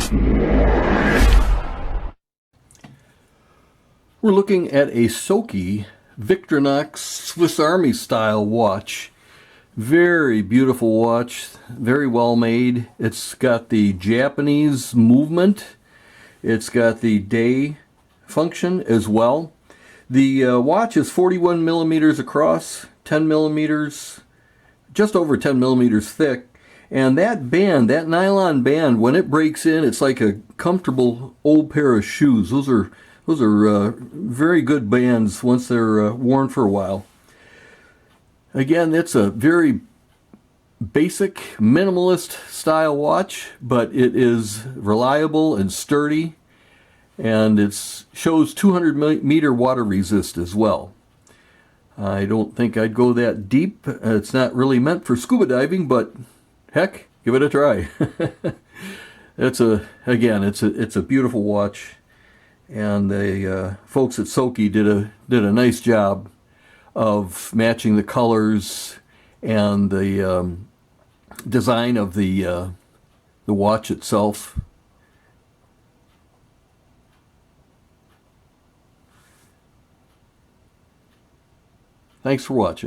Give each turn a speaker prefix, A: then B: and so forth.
A: We're looking at a SOKI Victornox Swiss Army style watch. Very beautiful watch, very well made. It's got the Japanese movement. It's got the day function as well. The watch is 41 millimeters across, 10 millimeters, just over 10 millimeters thick. And that band, that nylon band, when it breaks in, it's like a comfortable old pair of shoes. Those are very good bands once they're worn for a while. Again, it's a very basic, minimalist style watch, but it is reliable and sturdy, and it shows 200 meter water resist as well. I don't think I'd go that deep. It's not really meant for scuba diving, but heck, give it a try. It's a beautiful watch, and the folks at SOKI did a nice job of matching the colors and the design of the watch itself. Thanks for watching.